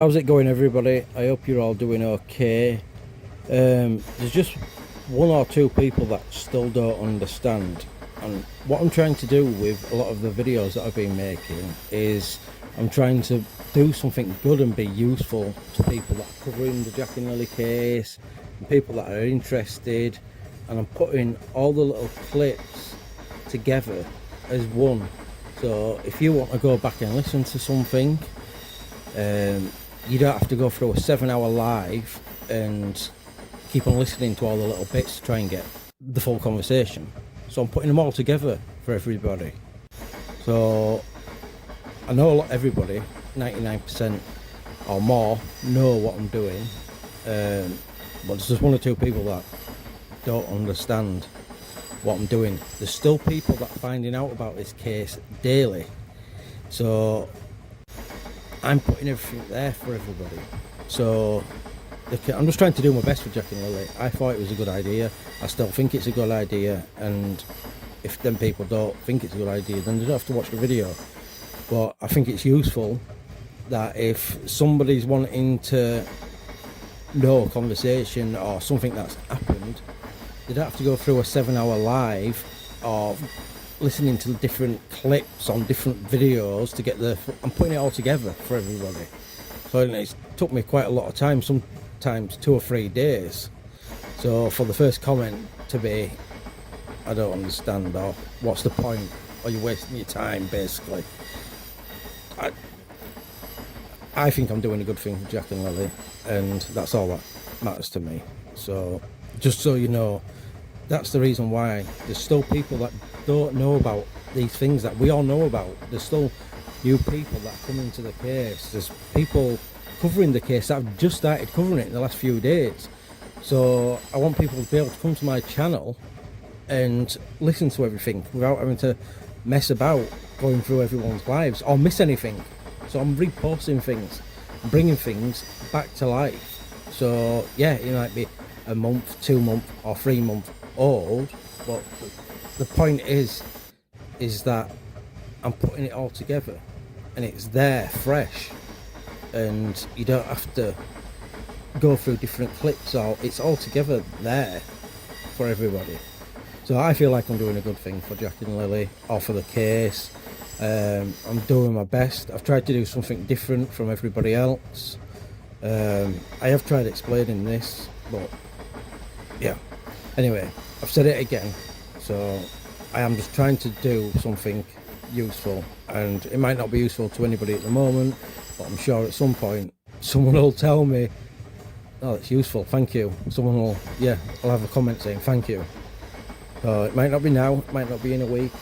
How's it going, everybody? I hope you're all doing okay. There's just one or two people that still don't understand, and what I'm trying to do with a lot of the videos that I've been making is I'm trying to do something good and be useful to people that are covering the Jack and Lily case and people that are interested, and I'm putting all the little clips together as one. So if you want to go back and listen to something, you don't have to go through a 7-hour live and keep on listening to all the little bits to try and get the full conversation. So I'm putting them all together for everybody. So I know everybody, 99% or more, know what I'm doing, but there's just one or two people that don't understand what I'm doing. There's still people that are finding out about this case daily. So I'm putting everything there for everybody. So I'm just trying to do my best for Jack and Lily. I thought it was a good idea. I still think it's a good idea, and if them people don't think it's a good idea, then they don't have to watch the video. But I think it's useful that if somebody's wanting to know a conversation or something that's happened, they don't have to go through a 7-hour live or listening to different clips on different videos to get I'm putting it all together for everybody. So it took me quite a lot of time, sometimes 2 or 3 days. So for the first comment to be, I don't understand, or what's the point, or you're wasting your time, basically. I think I'm doing a good thing for Jack and Lily, and that's all that matters to me. So just so you know, that's the reason why there's still people that don't know about these things that we all know about. There's still new people that are coming to the case. There's people covering the case that have just started covering it in the last few days. So I want people to be able to come to my channel and listen to everything without having to mess about going through everyone's lives or miss anything. So I'm reposting things, bringing things back to life. So yeah, it might be a month, 2 month or 3 month old, but the point is that I'm putting it all together and it's there fresh, and you don't have to go through different clips, or it's all together there for everybody. So I feel like I'm doing a good thing for Jack and Lily, or for the case. I'm doing my best. I've tried to do something different from everybody else. I have tried explaining this, but yeah, anyway, I've said it again. So I am just trying to do something useful, and it might not be useful to anybody at the moment, but I'm sure at some point someone will tell me, oh, it's useful, thank you. Someone will, I'll have a comment saying thank you. It might not be now, it might not be in a week,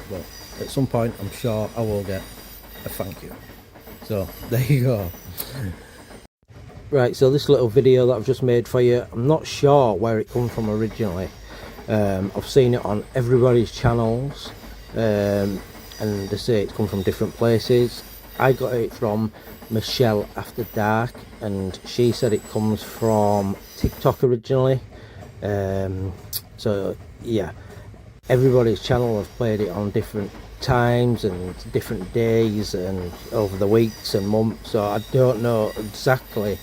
but at some point I'm sure I will get a thank you. So there you go. Right, so this little video that I've just made for you, I'm not sure where it come from originally. I've seen it on everybody's channels, and they say it's come from different places. I got it from Michelle After Dark, and she said it comes from TikTok originally. So yeah, everybody's channel have played it on different times and different days and over the weeks and months, so I don't know exactly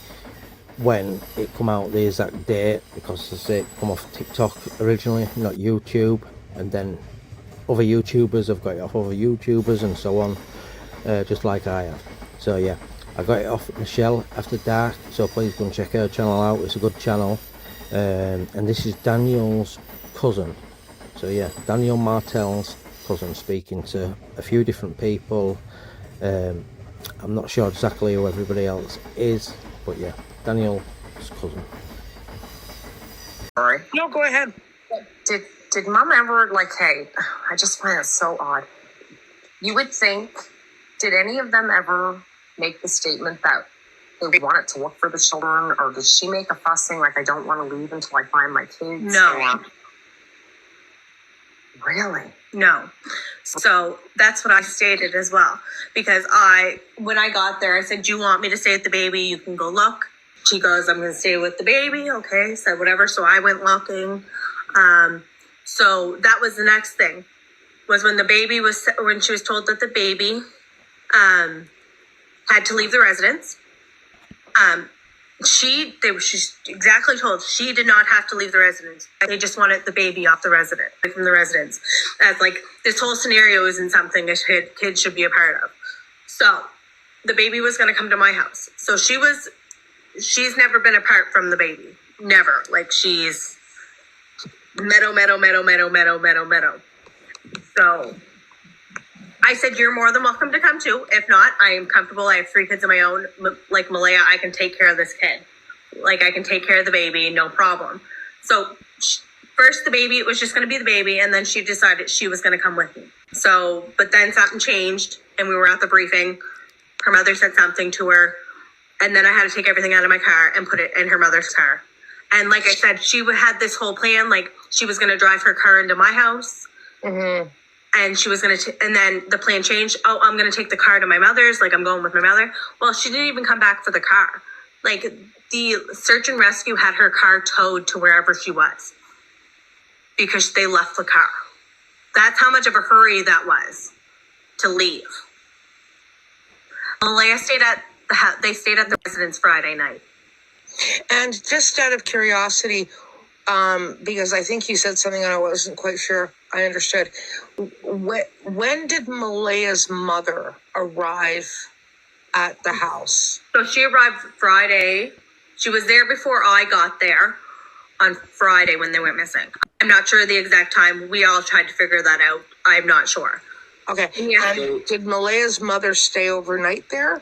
when it come out, the exact date, because I say it come off TikTok originally, not YouTube, and then other YouTubers have got it off other YouTubers and so on, just like I have. So yeah, I got it off Michelle After Dark, so please go and check her channel out. It's a good channel. And this is Daniel's cousin. So yeah, Daniel Martell'S cousin, speaking to a few different people. I'm not sure exactly who everybody else is, but yeah, Daniel's cousin. Sorry. No, go ahead. Did mom ever, like, hey, I just find it so odd. You would think, did any of them ever make the statement that they wanted to look for the children, or did she make a fuss saying, like, I don't want to leave until I find my kids? No. Really? No. So that's what I stated as well. Because when I got there, I said, do you want me to stay with the baby? You can go look. She goes, I'm going to stay with the baby. Okay, said whatever. So I went looking. So that was the next thing, was when she was told that the baby had to leave the residence. She exactly told she did not have to leave the residence. They just wanted the baby off the resident, like from the residence. As like this whole scenario isn't something a kid should be a part of. So the baby was going to come to my house. So she's never been apart from the baby. Never. Like she's meadow. So I said, you're more than welcome to come too. If not, I am comfortable. I have 3 kids of my own. Like Malaya, I can take care of this kid. Like I can take care of the baby, no problem. So first the baby, it was just going to be the baby. And then she decided she was going to come with me. So, but then something changed and we were at the briefing. Her mother said something to her. And then I had to take everything out of my car and put it in her mother's car. And like I said, she had this whole plan. Like she was going to drive her car into my house. Mm-hmm. And she was going to, and then the plan changed. Oh, I'm going to take the car to my mother's. Like I'm going with my mother. Well, she didn't even come back for the car. Like the search and rescue had her car towed to wherever she was because they left the car. That's how much of a hurry that was to leave. Malaya stayed at the residence Friday night. And just out of curiosity, because I think you said something and I wasn't quite sure I understood. When did Malaya's mother arrive at the house? So she arrived Friday. She was there before I got there on Friday when they went missing. I'm not sure the exact time. We all tried to figure that out. I'm not sure. Okay. Yeah. And did Malaya's mother stay overnight there?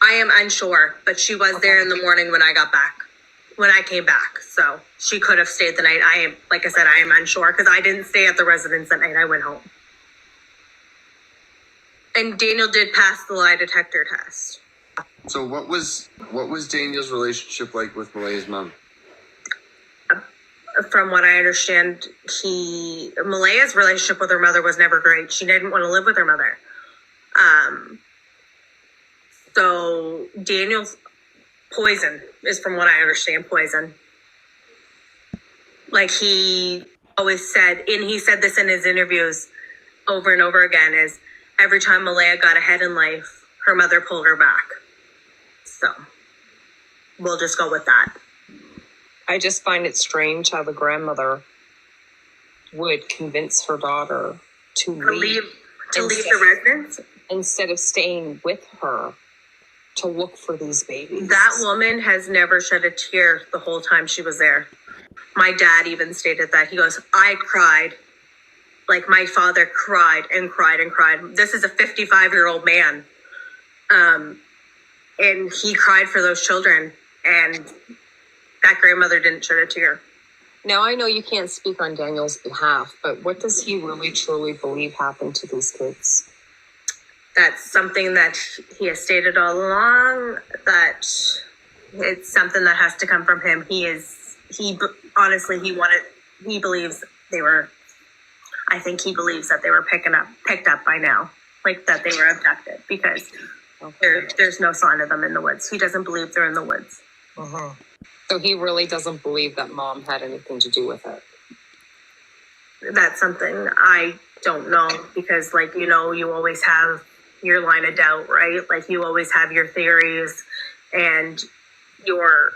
I am unsure, but she was there in the morning when I got back. When I came back. So she could have stayed the night. Like I said, I am unsure because I didn't stay at the residence that night. I went home. And Daniel did pass the lie detector test. So what was Daniel's relationship like with Malaya's mom? From what I understand, Malaya's relationship with her mother was never great. She didn't want to live with her mother. So Daniel's poison is, from what I understand, poison. Like he always said, and he said this in his interviews over and over again, is every time Malaya got ahead in life, her mother pulled her back. So we'll just go with that. I just find it strange how the grandmother would convince her daughter to leave the residence instead of staying with her to look for these babies. That woman has never shed a tear the whole time she was there. My dad even stated that. He goes, I cried. Like my father cried and cried and cried. This is a 55-year-old man. And he cried for those children. And that grandmother didn't shed a tear. Now, I know you can't speak on Daniel's behalf, but what does he really truly believe happened to these kids? That's something that he has stated all along, that it's something that has to come from him. He believes they were, I think he believes that they were picked up by now, like that they were abducted, because there's no sign of them in the woods. He doesn't believe they're in the woods. Uh-huh. So he really doesn't believe that mom had anything to do with it. That's something I don't know, because you always have your line of doubt, right? Like you always have your theories and your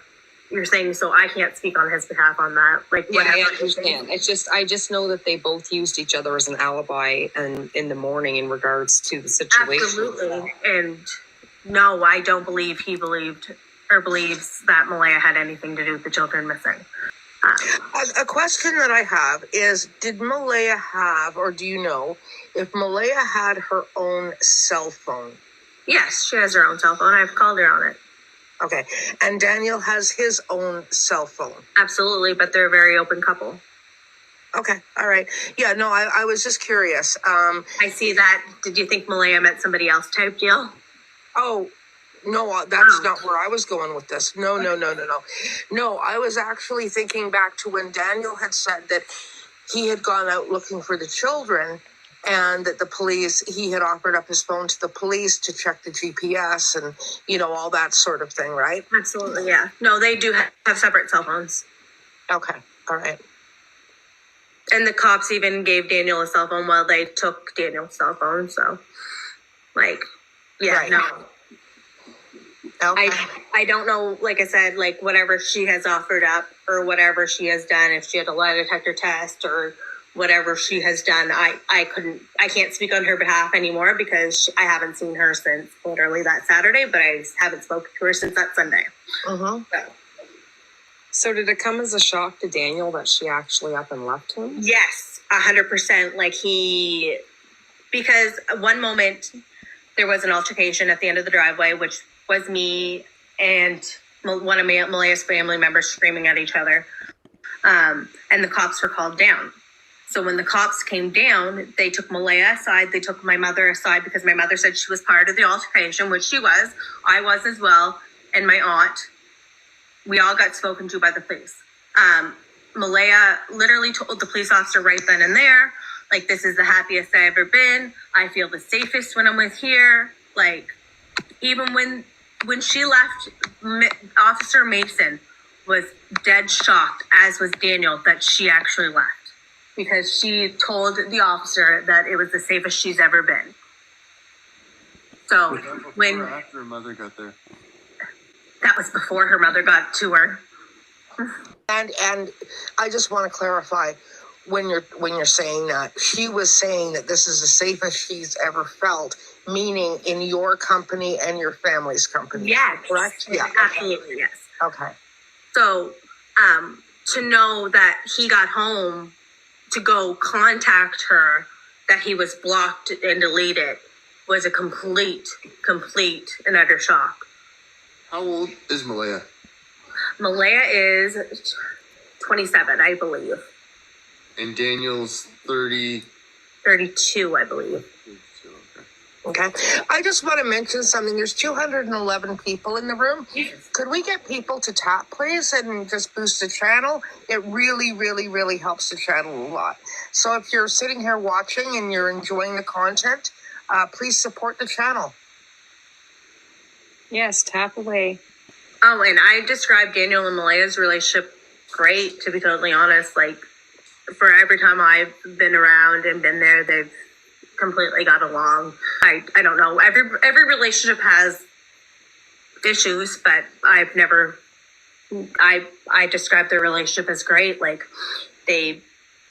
things. So I can't speak on his behalf on that. Like, yeah, I understand. I just know that they both used each other as an alibi and in the morning in regards to the situation. Absolutely. And no, I don't believe he believed or believes that Malaya had anything to do with the children missing. A question that I have is, did Malaya have, or do you know, if Malaya had her own cell phone? Yes, she has her own cell phone. I've called her on it. Okay. And Daniel has his own cell phone? Absolutely, but they're a very open couple. Okay. All right. Yeah, no, I was just curious. I see that. Did you think Malaya met somebody else type deal? Oh, no, that's not where I was going with this. No. No, I was actually thinking back to when Daniel had said that he had gone out looking for the children and that the police, he had offered up his phone to the police to check the GPS and, all that sort of thing, right? Absolutely, yeah. No, they do have separate cell phones. Okay, all right. And the cops even gave Daniel a cell phone while they took Daniel's cell phone. So, yeah, right. No. Okay. I don't know, like I said, like whatever she has offered up or whatever she has done, if she had a lie detector test or whatever she has done, I can't speak on her behalf anymore because I haven't seen her since literally that Saturday, but I haven't spoken to her since that Sunday. Mhm. So did it come as a shock to Daniel that she actually up and left him? Yes, 100%. Because one moment there was an altercation at the end of the driveway, which was me and one of Malaya's family members screaming at each other. And the cops were called down. So when the cops came down, they took Malaya aside. They took my mother aside because my mother said she was part of the altercation, which she was. I was as well. And my aunt. We all got spoken to by the police. Malaya literally told the police officer right then and there, like, this is the happiest I've ever been. I feel the safest when I'm with here. Like, even when she left, Officer Mason was dead shocked, as was Daniel, that she actually left. Because she told the officer that it was the safest she's ever been. So when Before or after her mother got there. that was before her mother got to her. And I just want to clarify, when you're saying that, she was saying that this is the safest she's ever felt, meaning in your company and your family's company. Yes, correct? Yeah. absolutely, yes. Okay. So, to know that he got home to go contact her, that he was blocked and deleted, was a complete and utter shock. How old is Malaya? Malaya is 27, I believe. And Daniel's 30. 32, I believe. Okay. I just want to mention something. There's 211 people in the room. Yes. Could we get people to tap, please, and just boost the channel? It really, really, really helps the channel a lot. So if you're sitting here watching and you're enjoying the content, please support the channel. Yes, tap away. Oh, and I described Daniel and Malaya's relationship great, to be totally honest. Like, for every time I've been around and been there, they've completely got along. I don't know. Every relationship has issues, but I've never. I described their relationship as great. Like, they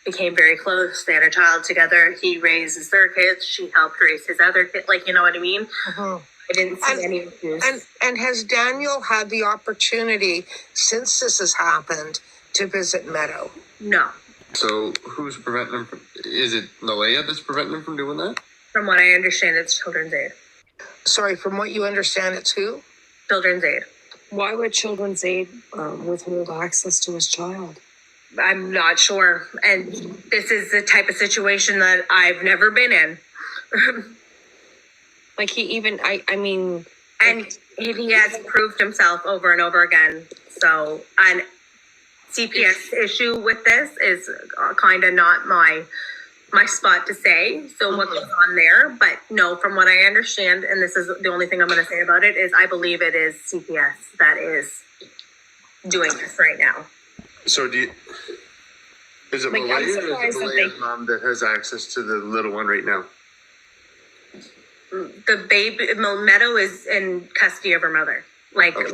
became very close. They had a child together. He raises their kids. She helped raise his other kid. Like, you know what I mean? Mm-hmm. I didn't see any issues. And has Daniel had the opportunity, since this has happened, to visit Meadow? No. So who's preventing him from? Is it Malaya that's preventing him from doing that? From what I understand, it's Children's Aid. Sorry, from what you understand, it's who? Children's Aid. Why would Children's Aid withhold access to his child? I'm not sure. And this is the type of situation that I've never been in. Like, he even, I mean... And he has proved himself over and over again. So, an CPS issue with this is kind of not my spot to say. So what goes on there? But no, from what I understand, and this is the only thing I'm going to say about it, is I believe it is CPS that is doing this right now. So is it Like, I'm Malaya or is surprised it that Malaya's they- mom that has access to the little one right now? The baby, Meadow is in custody of her mother. Like, Okay.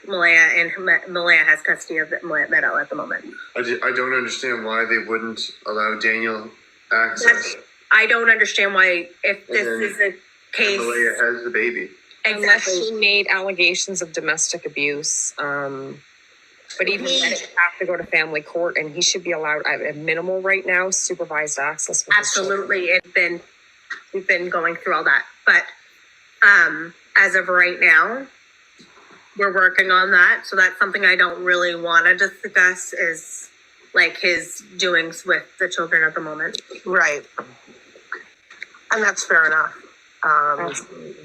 Malaya has custody of Meadow at the moment. I don't understand why they wouldn't allow Daniel access. I don't understand why, if this then- is a case. Malaya has the baby. Unless Exactly. she made allegations of domestic abuse. But even then, it would have to go to family court, and he should be allowed, at minimal right now, supervised access with his children. Absolutely. We've been going through all that. But as of right now, we're working on that. So that's something I don't really want to discuss, is like his doings with the children at the moment. Right. And that's fair enough. Absolutely.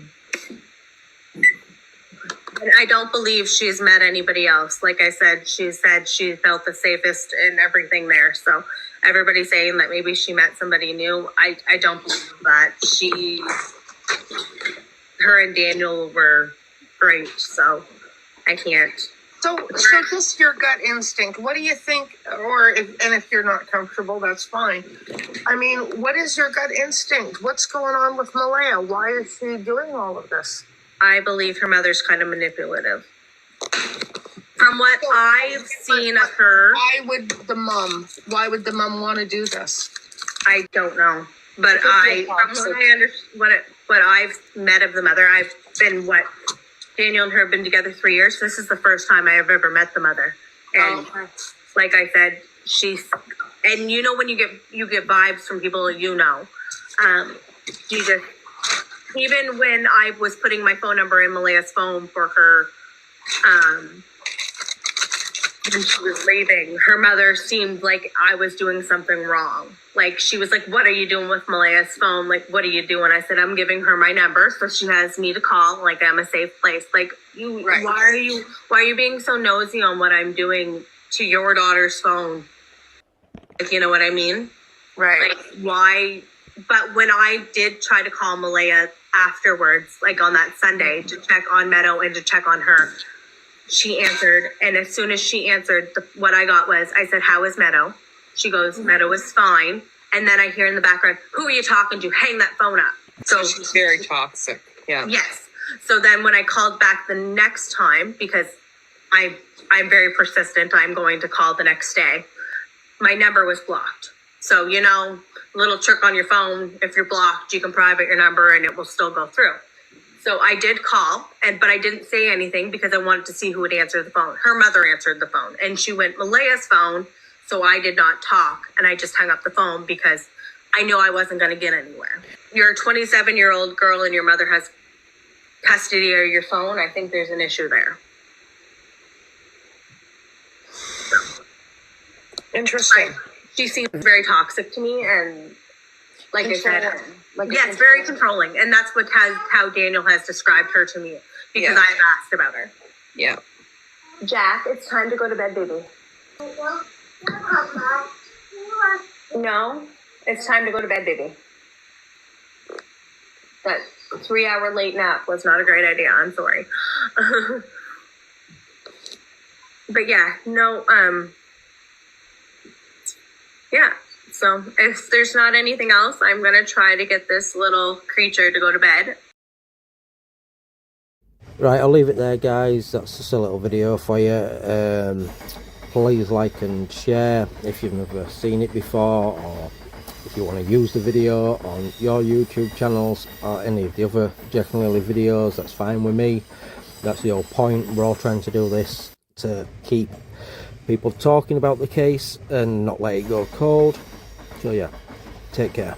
And I don't believe she's met anybody else. Like I said she felt the safest in everything there. So everybody's saying that maybe she met somebody new. I don't believe that. Her and Daniel were great. So I can't. So just your gut instinct, what do you think, if you're not comfortable, that's fine. I mean, what is your gut instinct? What's going on with Malaya? Why is she doing all of this? I believe her mother's kind of manipulative. From what I've seen of her, Why would the mom want to do this? I don't know. But from what I've met of the mother, I've been Daniel and her have been together 3 years. This is the first time I have ever met the mother. And like I said, and you know when you get vibes from people you know. You just, even when I was putting my phone number in Malea's phone for her, when she was leaving, her mother seemed like I was doing something wrong. Like, she was like, what are you doing with Malea's phone? Like, what are you doing? I said, I'm giving her my number so she has me to call. Like, I'm a safe place. Like, Right. why are you being so nosy on what I'm doing to your daughter's phone? Like, you know what I mean? Right. Like, why? But when I did try to call Malaya afterwards, like on that Sunday, to check on Meadow and to check on her, she answered. And as soon as she answered, what I got was, I said, how is Meadow? She goes, Meadow is fine. And then I hear in the background, who are you talking to? Hang that phone up. So she's very toxic. Yeah. Yes. So then when I called back the next time, because I'm very persistent, I'm going to call the next day, my number was blocked. So, you know, little trick on your phone, if you're blocked, you can private your number and it will still go through. So I did call, but I didn't say anything because I wanted to see who would answer the phone. Her mother answered the phone, and she went Malaya's phone, so I did not talk, and I just hung up the phone because I knew I wasn't going to get anywhere. You're a 27-year-old girl and your mother has custody of your phone. I think there's an issue there. Interesting. She seems very toxic to me, and like I said, yes, very controlling, and that's how Daniel has described her to me because I've asked about her. Yeah. Jack, it's time to go to bed, baby. No, it's time to go to bed, baby. That 3-hour late nap was not a great idea. I'm sorry. But yeah, no, yeah. So if there's not anything else, I'm going to try to get this little creature to go to bed. Right, I'll leave it there, guys. That's just a little video for you. Please like and share if you've never seen it before, or if you want to use the video on your YouTube channels or any of the other Jack and Lily videos. That's fine with me. That's the whole point. We're all trying to do this to keep people talking about the case and not let it go cold. So yeah, take care.